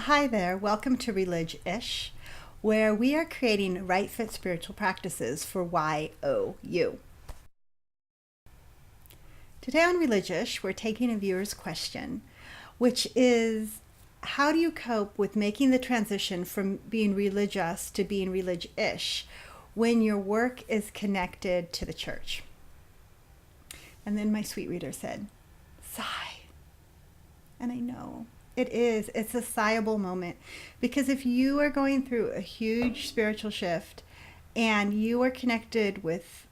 Hi there, welcome to Relig-ish, where we are creating right fit spiritual practices for YOU. Today on Relig-ish, we're taking a viewer's question, which is how do you cope with making the transition from being religious to being Relig-ish when your work is connected to the church? And then my sweet reader said, sigh. And I know. It's a sighable moment, because if you are going through a huge spiritual shift and you are connected with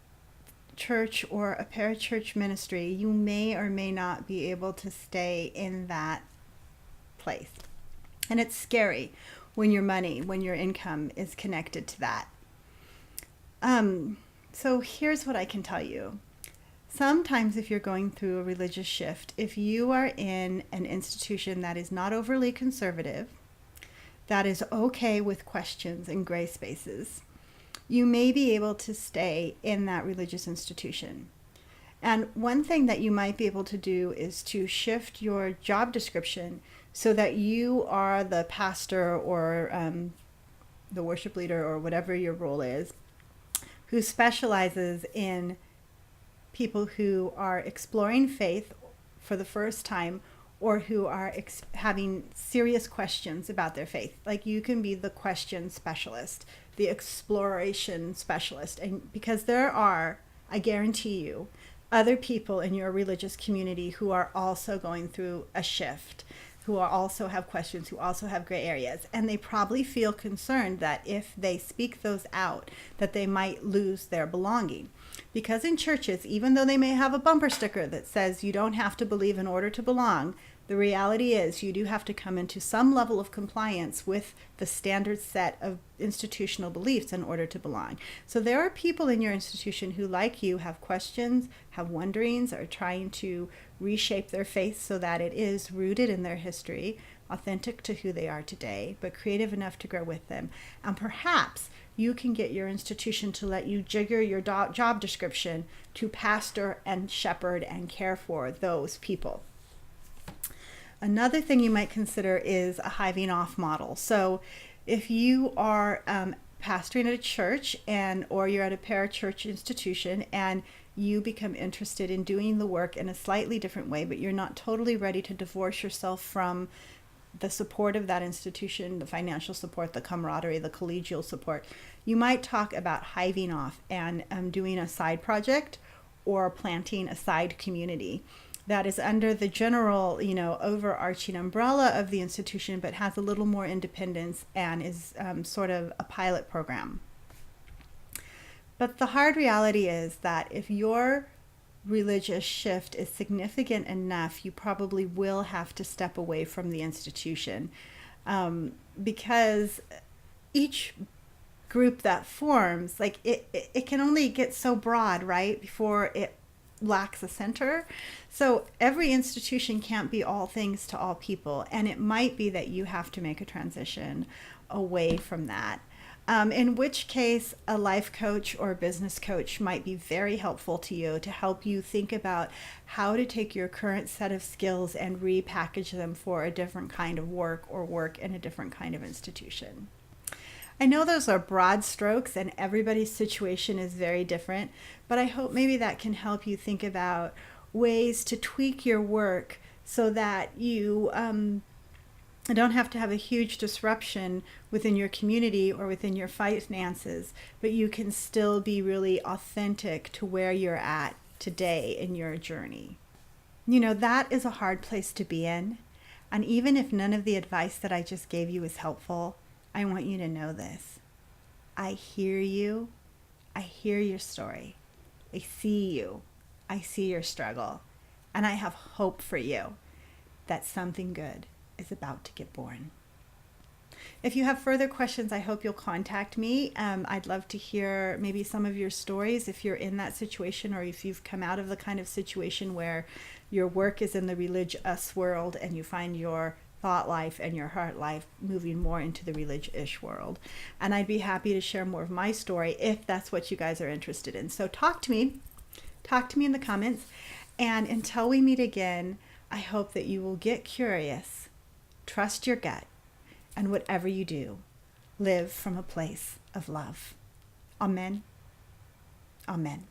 church or a parachurch ministry, you may or may not be able to stay in that place. And it's scary when your money, when your income is connected to that. So here's what I can tell you. Sometimes if you're going through a religious shift, if you are in an institution that is not overly conservative, that is okay with questions and gray spaces, you may be able to stay in that religious institution. And one thing that you might be able to do is to shift your job description so that you are the pastor or the worship leader or whatever your role is, who specializes in people who are exploring faith for the first time or who are having serious questions about their faith. Like, you can be the question specialist, the exploration specialist. And because there are, I guarantee you, other people in your religious community who are also going through a shift, who also have questions, who also have gray areas. And they probably feel concerned that if they speak those out, that they might lose their belonging. Because in churches, even though they may have a bumper sticker that says you don't have to believe in order to belong, the reality is you do have to come into some level of compliance with the standard set of institutional beliefs in order to belong. So there are people in your institution who, like you, have questions, have wonderings, are trying to reshape their faith so that it is rooted in their history, authentic to who they are today, but creative enough to grow with them. And perhaps you can get your institution to let you jigger your job description to pastor and shepherd and care for those people. Another thing you might consider is a hiving off model. So if you are pastoring at a church or you're at a parachurch institution and you become interested in doing the work in a slightly different way, but you're not totally ready to divorce yourself from the support of that institution, the financial support, the camaraderie, the collegial support, you might talk about hiving off and doing a side project or planting a side community that is under the general, overarching umbrella of the institution, but has a little more independence and is sort of a pilot program. But the hard reality is that if your religious shift is significant enough, you probably will have to step away from the institution, because each group that forms, like it can only get so broad, right, before it lacks a center. So every institution can't be all things to all people, and it might be that you have to make a transition away from that. In which case, a life coach or a business coach might be very helpful to you to help you think about how to take your current set of skills and repackage them for a different kind of work or work in a different kind of institution. I know those are broad strokes and everybody's situation is very different, but I hope maybe that can help you think about ways to tweak your work so that you don't have to have a huge disruption within your community or within your finances, but you can still be really authentic to where you're at today in your journey. That is a hard place to be in. And even if none of the advice that I just gave you is helpful, I want you to know this. I hear you. I hear your story. I see you. I see your struggle. And I have hope for you that something good is about to get born. If you have further questions, I hope you'll contact me. I'd love to hear maybe some of your stories if you're in that situation, or if you've come out of the kind of situation where your work is in the religious world and you find your thought life and your heart life moving more into the Relig-ish world. And I'd be happy to share more of my story if that's what you guys are interested in. So talk to me in the comments. And until we meet again, I hope that you will get curious, trust your gut, and whatever you do, live from a place of love. Amen. Amen.